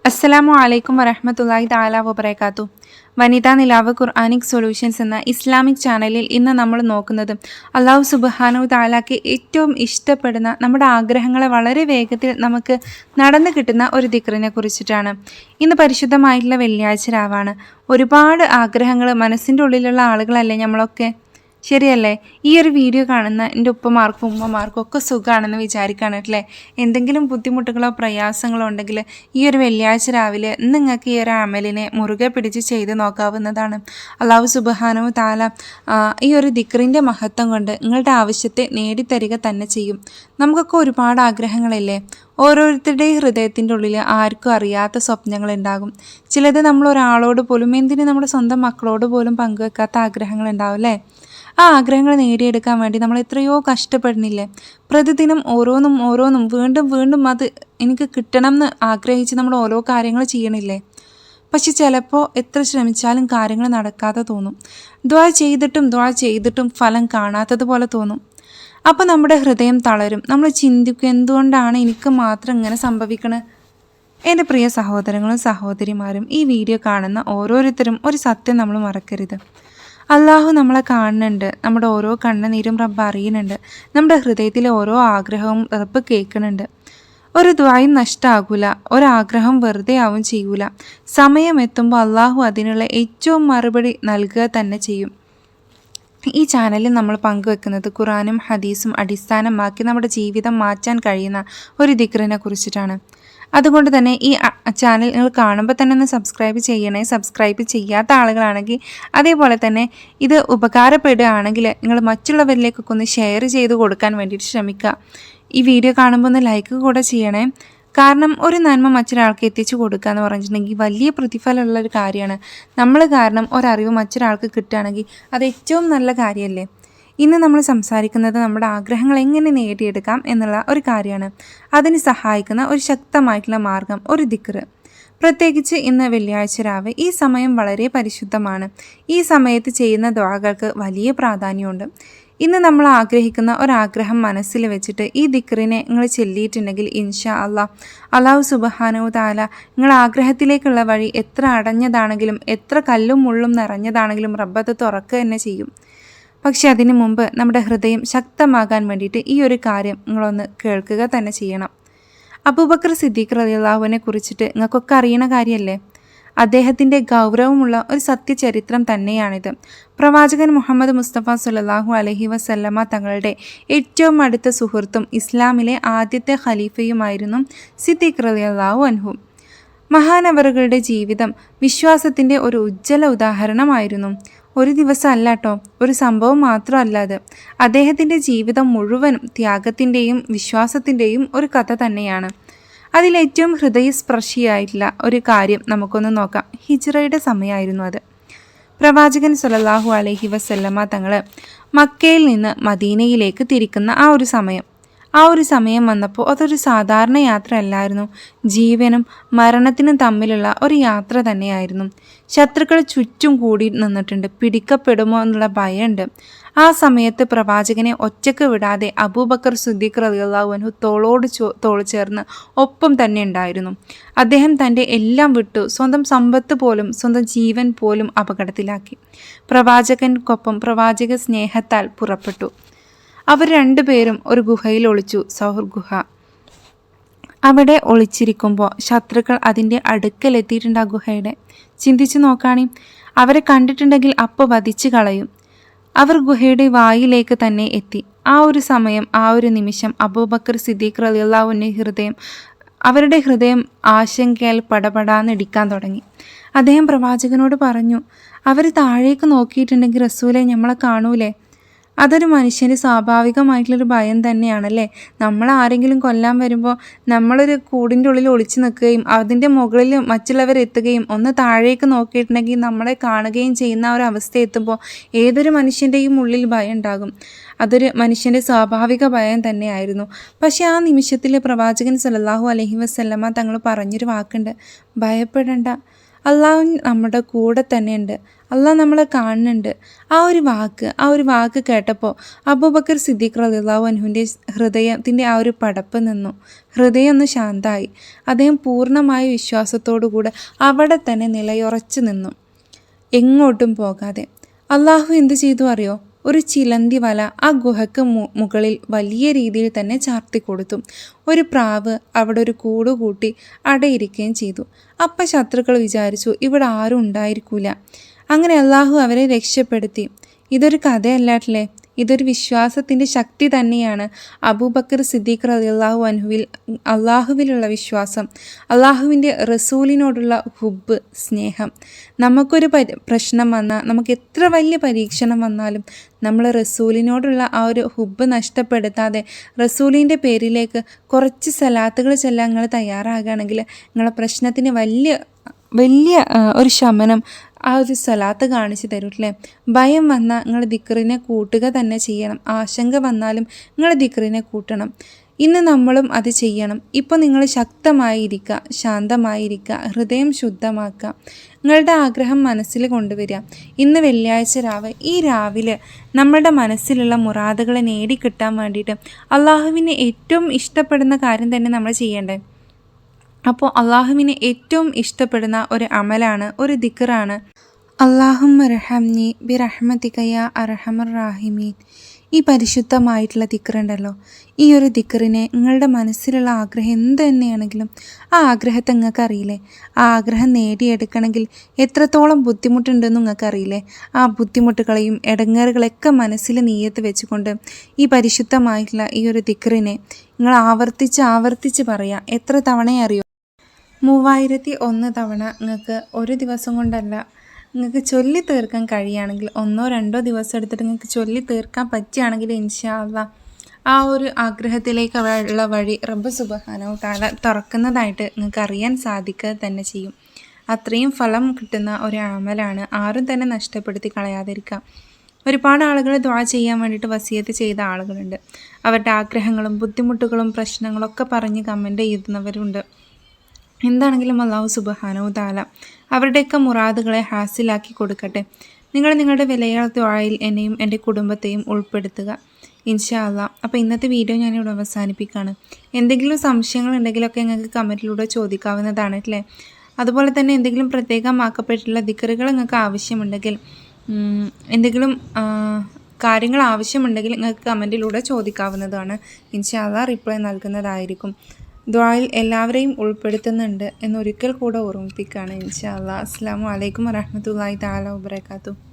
അസ്സലാമു അലൈക്കും വറഹ്മത്തുള്ളാഹി തആല വബറകാതുഹു. വനിതാ നിലാവ് ഖുർആനിക് സൊല്യൂഷൻസ് എന്ന ഇസ്ലാമിക് ചാനലിൽ ഇന്ന് നമ്മൾ നോക്കുന്നത് അല്ലാഹു സുബ്ഹാനഹു തആലയ്ക്ക് ഏറ്റവും ഇഷ്ടപ്പെടുന്ന നമ്മുടെ ആഗ്രഹങ്ങളെ വളരെ വേഗത്തിൽ നമുക്ക് നടന്നു കിട്ടുന്ന ഒരു ദിക്റിനെ കുറിച്ചിട്ടാണ്. ഇന്ന് പരിശുദ്ധമായിട്ടുള്ള വെള്ളിയാഴ്ച രാവാണ്. ഒരുപാട് ആഗ്രഹങ്ങൾ മനസ്സിൻ്റെ ഉള്ളിലുള്ള ആളുകളല്ലേ നമ്മളൊക്കെ, ശരിയല്ലേ? ഈ ഒരു വീഡിയോ കാണുന്ന എൻ്റെ ഉപ്പമാർക്കും ഉമ്മമാർക്കും ഒക്കെ സുഖമാണെന്ന് വിചാരിക്കുകയാണല്ലേ. എന്തെങ്കിലും ബുദ്ധിമുട്ടുകളോ പ്രയാസങ്ങളോ ഉണ്ടെങ്കിൽ ഈ ഒരു വെള്ളിയാഴ്ച രാവിലെ നിങ്ങൾക്ക് ഈ ഒരു അമലിനെ മുറുകെ പിടിച്ച് ചെയ്ത് നോക്കാവുന്നതാണ്. അല്ലാഹു സുബ്ഹാനഹു തആല ഈ ഒരു ദിക്റിൻ്റെ മഹത്വം കൊണ്ട് നിങ്ങളുടെ ആവശ്യത്തെ നേടിത്തരിക തന്നെ ചെയ്യും. നമുക്കൊക്കെ ഒരുപാട് ആഗ്രഹങ്ങളില്ലേ? ഓരോരുത്തരുടെയും ഹൃദയത്തിൻ്റെ ഉള്ളിൽ ആർക്കും അറിയാത്ത സ്വപ്നങ്ങളുണ്ടാകും. ചിലത് നമ്മൾ ഒരാളോട് പോലും, എന്തിന് നമ്മുടെ സ്വന്തം മക്കളോട് പോലും പങ്കുവെക്കാത്ത ആഗ്രഹങ്ങളുണ്ടാവും അല്ലേ? ആ ആഗ്രഹങ്ങൾ നേടിയെടുക്കാൻ വേണ്ടി നമ്മൾ എത്രയോ കഷ്ടപ്പെടുന്നില്ലേ? പ്രതിദിനം ഓരോന്നും വീണ്ടും വീണ്ടും അത് എനിക്ക് കിട്ടണം എന്ന് ആഗ്രഹിച്ച് നമ്മൾ ഓരോ കാര്യങ്ങൾ ചെയ്യണില്ലേ? പക്ഷെ ചിലപ്പോൾ എത്ര ശ്രമിച്ചാലും കാര്യങ്ങൾ നടക്കാതെ തോന്നും. ദുആ ചെയ്തിട്ടും ഫലം കാണാത്തതുപോലെ തോന്നും. അപ്പോൾ നമ്മുടെ ഹൃദയം തളരും. നമ്മൾ ചിന്തിക്കും, എന്തുകൊണ്ടാണ് എനിക്ക് മാത്രം ഇങ്ങനെ സംഭവിക്കണത്? എൻ്റെ പ്രിയ സഹോദരങ്ങളും സഹോദരിമാരും, ഈ വീഡിയോ കാണുന്ന ഓരോരുത്തരും ഒരു സത്യം നമ്മൾ മറക്കരുത്. അള്ളാഹു നമ്മളെ കാണുന്നുണ്ട്. നമ്മുടെ ഓരോ കണ്ണുനീരും റബ്ബ് അറിയുന്നുണ്ട്. നമ്മുടെ ഹൃദയത്തിലെ ഓരോ ആഗ്രഹവും റബ്ബ് കേൾക്കുന്നുണ്ട്. ഒരു ദുആയും നഷ്ടമാകൂല, ഒരാഗ്രഹം വെറുതെ ആവും ചെയ്യൂല. സമയമെത്തുമ്പോൾ അള്ളാഹു അതിനുള്ള ഏറ്റവും മറുപടി നൽകുക തന്നെ ചെയ്യും. ഈ ചാനലിൽ നമ്മൾ പങ്കുവെക്കുന്നത് ഖുർആനും ഹദീസും അടിസ്ഥാനമാക്കി നമ്മുടെ ജീവിതം മാറ്റാൻ കഴിയുന്ന ഒരു ദിക്റിനെ കുറിച്ചിട്ടാണ്. അതുകൊണ്ട് തന്നെ ഈ ചാനൽ നിങ്ങൾ കാണുമ്പോൾ തന്നെ ഒന്ന് സബ്സ്ക്രൈബ് ചെയ്യണേ. സബ്സ്ക്രൈബ് ചെയ്യാത്ത ആളുകളാണെങ്കിൽ അതേപോലെ തന്നെ ഇത് ഉപകാരപ്പെടുകയാണെങ്കിൽ നിങ്ങൾ മറ്റുള്ളവരിലേക്കൊക്കെ ഒന്ന് ഷെയർ ചെയ്ത് കൊടുക്കാൻ വേണ്ടിയിട്ട് ശ്രമിക്കുക. ഈ വീഡിയോ കാണുമ്പോൾ ഒന്ന് ലൈക്ക് കൂടെ ചെയ്യണേ. കാരണം ഒരു നന്മ മറ്റൊരാൾക്ക് എത്തിച്ചു കൊടുക്കുക എന്ന് പറഞ്ഞിട്ടുണ്ടെങ്കിൽ വലിയ പ്രതിഫലമുള്ളൊരു കാര്യമാണ്. നമ്മൾ കാരണം ഒരറിവ് മറ്റൊരാൾക്ക് കിട്ടുകയാണെങ്കിൽ അത് ഏറ്റവും നല്ല കാര്യമല്ലേ? ഇന്ന് നമ്മൾ സംസാരിക്കുന്നത് നമ്മുടെ ആഗ്രഹങ്ങൾ എങ്ങനെ നേടിയെടുക്കാം എന്നുള്ള ഒരു കാര്യമാണ്. അതിന് സഹായിക്കുന്ന ഒരു ശക്തമായിട്ടുള്ള മാർഗം ഒരു ദിക്റ്. പ്രത്യേകിച്ച് ഇന്ന് വെള്ളിയാഴ്ച രാവ്. ഈ സമയം വളരെ പരിശുദ്ധമാണ്. ഈ സമയത്ത് ചെയ്യുന്ന ദുആകൾക്ക് വലിയ പ്രാധാന്യമുണ്ട്. ഇന്ന് നമ്മൾ ആഗ്രഹിക്കുന്ന ഒരാഗ്രഹം മനസ്സിൽ വെച്ചിട്ട് ഈ ദിക്റിനെ നിങ്ങൾ ചൊല്ലിയിട്ടുണ്ടെങ്കിൽ ഇൻഷാ അല്ലാഹു സുബ്ഹാനഹു തആല നിങ്ങൾ ആഗ്രഹത്തിലേക്കുള്ള വഴി എത്ര അടഞ്ഞതാണെങ്കിലും എത്ര കല്ലും മുള്ളും നിറഞ്ഞതാണെങ്കിലും റബ്ബത്ത് തുറക്കുക തന്നെ ചെയ്യും. പക്ഷെ അതിനു മുമ്പ് നമ്മുടെ ഹൃദയം ശക്തമാകാൻ വേണ്ടിയിട്ട് ഈ ഒരു കാര്യം നിങ്ങളൊന്ന് കേൾക്കുക തന്നെ ചെയ്യണം. അബൂബക്കർ സിദ്ദീഖ് റളിയല്ലാഹുവിനെ കുറിച്ചിട്ട് നിങ്ങൾക്കൊക്കെ അറിയണ കാര്യമല്ലേ? അദ്ദേഹത്തിൻ്റെ ഗൗരവമുള്ള ഒരു സത്യചരിത്രം തന്നെയാണിത്. പ്രവാചകൻ മുഹമ്മദ് മുസ്തഫ സല്ലല്ലാഹു അലൈഹി വസല്ലമ തങ്ങളുടെ ഏറ്റവും അടുത്ത സുഹൃത്തും ഇസ്ലാമിലെ ആദ്യത്തെ ഖലീഫയുമായിരുന്നു സിദ്ദീഖ് റളിയല്ലാഹു അൻഹു. മഹാനവറുകളുടെ ജീവിതം വിശ്വാസത്തിൻ്റെ ഒരു ഉജ്ജ്വല ഉദാഹരണമായിരുന്നു. ഒരു ദിവസം അല്ല കേട്ടോ, ഒരു സംഭവം മാത്രമല്ല അത്. അദ്ദേഹത്തിൻ്റെ ജീവിതം മുഴുവനും ത്യാഗത്തിൻ്റെയും വിശ്വാസത്തിൻ്റെയും ഒരു കഥ തന്നെയാണ്. അതിലേറ്റവും ഹൃദയസ്പർശിയായിട്ടുള്ള ഒരു കാര്യം നമുക്കൊന്ന് നോക്കാം. ഹിജ്റയുടെ സമയമായിരുന്നു അത്. പ്രവാചകൻ സല്ലല്ലാഹു അലൈഹി വസല്ലമ തങ്ങൾ മക്കയിൽ നിന്ന് മദീനയിലേക്ക് തിരിക്കുന്ന ആ ഒരു സമയം വന്നപ്പോൾ അതൊരു സാധാരണ യാത്ര അല്ലായിരുന്നു. ജീവനും മരണത്തിനും തമ്മിലുള്ള ഒരു യാത്ര തന്നെയായിരുന്നു. ശത്രുക്കൾ ചുറ്റും കൂടി നിന്നിട്ടുണ്ട്. പിടിക്കപ്പെടുമോ എന്നുള്ള ഭയമുണ്ട്. ആ സമയത്ത് പ്രവാചകനെ ഒറ്റക്ക് വിടാതെ അബൂബക്കർ സിദ്ദീഖ് റളിയല്ലാഹു അൻഹു തോളോട് തോൾ ചേർന്ന് ഒപ്പം തന്നെ ഉണ്ടായിരുന്നു. അദ്ദേഹം തൻ്റെ എല്ലാം വിട്ടു, സ്വന്തം സമ്പത്ത് പോലും സ്വന്തം ജീവൻ പോലും അപകടത്തിലാക്കി പ്രവാചകൻക്കൊപ്പം പ്രവാചക സ്നേഹത്താൽ പുറപ്പെട്ടു. അവർ രണ്ടുപേരും ഒരു ഗുഹയിൽ ഒളിച്ചു, സൗർ ഗുഹ. അവിടെ ഒളിച്ചിരിക്കുമ്പോൾ ശത്രുക്കൾ അതിൻ്റെ അടുക്കലെത്തിയിട്ടുണ്ട്. ആ ഗുഹയുടെ ചിന്തിച്ചു നോക്കാണി, അവരെ കണ്ടിട്ടുണ്ടെങ്കിൽ അപ്പോൾ വധിച്ചു കളയും. അവർ ഗുഹയുടെ വായിലേക്ക് തന്നെ എത്തി. ആ ഒരു സമയം, ആ ഒരു നിമിഷം അബൂബക്കർ സിദ്ദീഖ് റളിയല്ലാഹുവിൻ്റെ അവരുടെ ഹൃദയം ആശങ്കയാൽ പടപടാന്നിടിക്കാൻ തുടങ്ങി. അദ്ദേഹം പ്രവാചകനോട് പറഞ്ഞു, അവർ താഴേക്ക് നോക്കിയിട്ടുണ്ടെങ്കിൽ റസൂലെ നമ്മളെ കാണൂലേ? അതൊരു മനുഷ്യൻ്റെ സ്വാഭാവികമായിട്ടുള്ളൊരു ഭയം തന്നെയാണല്ലേ. നമ്മൾ ആരെങ്കിലും കൊല്ലാൻ വരുമ്പോൾ നമ്മളൊരു കൂടിൻ്റെ ഉള്ളിൽ ഒളിച്ചു നിൽക്കുകയും അതിൻ്റെ മുകളിൽ മറ്റുള്ളവരെത്തുകയും ഒന്ന് താഴേക്ക് നോക്കിയിട്ടുണ്ടെങ്കിൽ നമ്മളെ കാണുകയും ചെയ്യുന്ന ഒരു അവസ്ഥ എത്തുമ്പോൾ ഏതൊരു മനുഷ്യൻ്റെയും ഉള്ളിൽ ഭയം ഉണ്ടാകും. അതൊരു മനുഷ്യൻ്റെ സ്വാഭാവിക ഭയം തന്നെയായിരുന്നു. പക്ഷേ ആ നിമിഷത്തിൽ പ്രവാചകൻ സല്ലല്ലാഹു അലൈഹി വസല്ലമ തങ്ങൾ പറഞ്ഞൊരു വാക്കുണ്ട്, ഭയപ്പെടേണ്ട. അള്ളാഹു നമ്മുടെ കൂടെ തന്നെയുണ്ട്, അള്ളാഹ് നമ്മളെ കാണുന്നുണ്ട്. ആ ഒരു വാക്ക് കേട്ടപ്പോൾ അബൂബക്കർ സിദ്ദീഖ് റളിയല്ലാഹു അൻഹുവിൻ്റെ ഹൃദയത്തിൻ്റെ ആ ഒരു പടപ്പ് നിന്നു. ഹൃദയം ഒന്ന് ശാന്തമായി. അദ്ദേഹം പൂർണ്ണമായ വിശ്വാസത്തോടുകൂടെ അവിടെ തന്നെ നിലയുറച്ചു നിന്നു, എങ്ങോട്ടും പോകാതെ. അള്ളാഹു എന്ത് ചെയ്തു അറിയോ? ഒരു ചിലന്തി വല ആ ഗുഹയ്ക്ക് മുകളിൽ വലിയ രീതിയിൽ തന്നെ ചാർത്തി കൊടുത്തു. ഒരു പ്രാവ് അവിടെ ഒരു കൂട് കൂട്ടി അടയിരിക്കുകയും ചെയ്തു. അപ്പം ശത്രുക്കൾ വിചാരിച്ചു ഇവിടെ ആരും ഉണ്ടായിരിക്കൂല. അങ്ങനെ അള്ളാഹു അവരെ രക്ഷപ്പെടുത്തി. ഇതൊരു കഥയല്ലാട്ടില്ലേ, ഇതൊരു വിശ്വാസത്തിൻ്റെ ശക്തി തന്നെയാണ്. അബൂബക്കർ സിദ്ദീഖ് റളിയല്ലാഹു അൻഹുവിൽ അള്ളാഹുവിലുള്ള വിശ്വാസം, അള്ളാഹുവിൻ്റെ റസൂലിനോടുള്ള ഹുബ്ബ്, സ്നേഹം. നമുക്കൊരു പ്രശ്നം വന്നാൽ, നമുക്ക് എത്ര വലിയ പരീക്ഷണം വന്നാലും നമ്മൾ റസൂലിനോടുള്ള ആ ഒരു ഹുബ്ബ് നഷ്ടപ്പെടുത്താതെ റസൂലിൻ്റെ പേരിലേക്ക് കുറച്ച് സലാത്തുകൾ ചെല്ലാൻ നിങ്ങൾ തയ്യാറാകുകയാണെങ്കിൽ നിങ്ങളെ പ്രശ്നത്തിന് വലിയ ഒരു ശമനം ആ ഒരു സലാത്ത് കാണിച്ചു തരും അല്ലേ. ഭയം വന്നാൽ നിങ്ങൾ ദിക്റിനെ കൂട്ടുക തന്നെ ചെയ്യണം. ആശങ്ക വന്നാലും നിങ്ങൾ ദിക്റിനെ കൂട്ടണം. ഇന്ന് നമ്മളും അത് ചെയ്യണം. ഇപ്പോൾ നിങ്ങൾ ശക്തമായിരിക്കുക, ശാന്തമായിരിക്കുക, ഹൃദയം ശുദ്ധമാക്കുക, നിങ്ങളുടെ ആഗ്രഹം മനസ്സിൽ കൊണ്ടുവരിക. ഇന്ന് വെള്ളിയാഴ്ച രാവ്, ഈ രാവിലെ നമ്മളുടെ മനസ്സിലുള്ള മുറാദുകളെ നേടിക്കിട്ടാൻ വേണ്ടിയിട്ട് അള്ളാഹുവിനെ ഏറ്റവും ഇഷ്ടപ്പെടുന്ന കാര്യം തന്നെ നമ്മൾ ചെയ്യേണ്ടേ. അപ്പോൾ അള്ളാഹുവിനെ ഏറ്റവും ഇഷ്ടപ്പെടുന്ന ഒരു അമലാണ്, ഒരു ദിക്റാണ് അല്ലാഹുമ്മ റഹംനി ബിറഹ്മതിക യാ അർഹമർ റാഹിമീൻ. ഈ പരിശുദ്ധമായിട്ടുള്ള ദിക്റുണ്ടല്ലോ, ഈ ഒരു ദിക്റിനെ നിങ്ങളുടെ മനസ്സിലുള്ള ആഗ്രഹം എന്ത് തന്നെയാണെങ്കിലും ആ ആഗ്രഹത്തെ നിങ്ങൾക്ക് അറിയില്ലേ. ആ ആഗ്രഹം നേടിയെടുക്കണമെങ്കിൽ എത്രത്തോളം ബുദ്ധിമുട്ടുണ്ടെന്ന് നിങ്ങൾക്ക് അറിയില്ലേ. ആ ബുദ്ധിമുട്ടുകളെയും ഇടങ്ങേറുകളൊക്കെ മനസ്സിൽ നീയത്ത് വെച്ചുകൊണ്ട് ഈ പരിശുദ്ധമായിട്ടുള്ള ഈ ഒരു ദിക്റിനെ നിങ്ങൾ ആവർത്തിച്ച് പറയുക. എത്ര തവണയെ അറിയോ? 3001 തവണ നിങ്ങൾക്ക് ഒരു ദിവസം കൊണ്ടല്ല, നിങ്ങൾക്ക് ചൊല്ലി തീർക്കാൻ കഴിയുകയാണെങ്കിൽ 1-2 ദിവസം എടുത്തിട്ട് നിങ്ങൾക്ക് ചൊല്ലി തീർക്കാൻ പറ്റുകയാണെങ്കിൽ ഇൻഷാ അല്ലാഹ് ആ ഒരു ആഗ്രഹത്തിലേക്ക് ഉള്ള വഴി റബ്ബ് സുബ്ഹാനഹു തആല തുറക്കുന്നതായിട്ട് നിങ്ങൾക്ക് അറിയാൻ സാധിക്കുക തന്നെ ചെയ്യും. അത്രയും ഫലം കിട്ടുന്ന ഒരു അമലാണ്. ആരും തന്നെ നഷ്ടപ്പെടുത്തി കളയാതിരിക്കുക. ഒരുപാട് ആളുകൾ ദുആ ചെയ്യാൻ വേണ്ടിയിട്ട് വസിയത്ത് ചെയ്ത ആളുകളുണ്ട്. അവരുടെ ആഗ്രഹങ്ങളും ബുദ്ധിമുട്ടുകളും പ്രശ്നങ്ങളൊക്കെ പറഞ്ഞ് കമൻറ്റ് ചെയ്യുന്നവരുണ്ട്. എന്താണെങ്കിലും അല്ലാഹു സുബ്ഹാനഹു തആല അവരുടെയൊക്കെ മുറാദുകളെ ഹാസിലാക്കി കൊടുക്കട്ടെ. നിങ്ങളുടെ വിലയേറിയ ദുആയിൽ എന്നെയും എൻ്റെ കുടുംബത്തെയും ഉൾപ്പെടുത്തുക ഇൻഷാ അല്ലാഹ്. അപ്പോൾ ഇന്നത്തെ വീഡിയോ ഞാനിവിടെ അവസാനിപ്പിക്കുകയാണ്. എന്തെങ്കിലും സംശയങ്ങളുണ്ടെങ്കിലൊക്കെ നിങ്ങൾക്ക് കമൻറ്റിലൂടെ ചോദിക്കാവുന്നതാണ് അല്ലേ. അതുപോലെ തന്നെ എന്തെങ്കിലും പ്രത്യേകമാക്കപ്പെട്ടിട്ടുള്ള ദിക്റുകൾ നിങ്ങൾക്ക് ആവശ്യമുണ്ടെങ്കിൽ, എന്തെങ്കിലും കാര്യങ്ങൾ ആവശ്യമുണ്ടെങ്കിൽ നിങ്ങൾക്ക് കമൻറ്റിലൂടെ ചോദിക്കാവുന്നതാണ്. ഇൻഷാ അല്ലാഹ് റിപ്ലൈ നൽകുന്നതായിരിക്കും. ദുആയിൽ എല്ലാവരെയും ഉൾപ്പെടുത്തുന്നുണ്ട് എന്നൊരിക്കൽ കൂടെ ഓർമ്മിപ്പിക്കുകയാണ് ഇൻഷാ അല്ലാഹ്. അസ്സലാമു അലൈക്കും വറഹ്മത്തുള്ളാഹി തആല വബറകാതുഹു.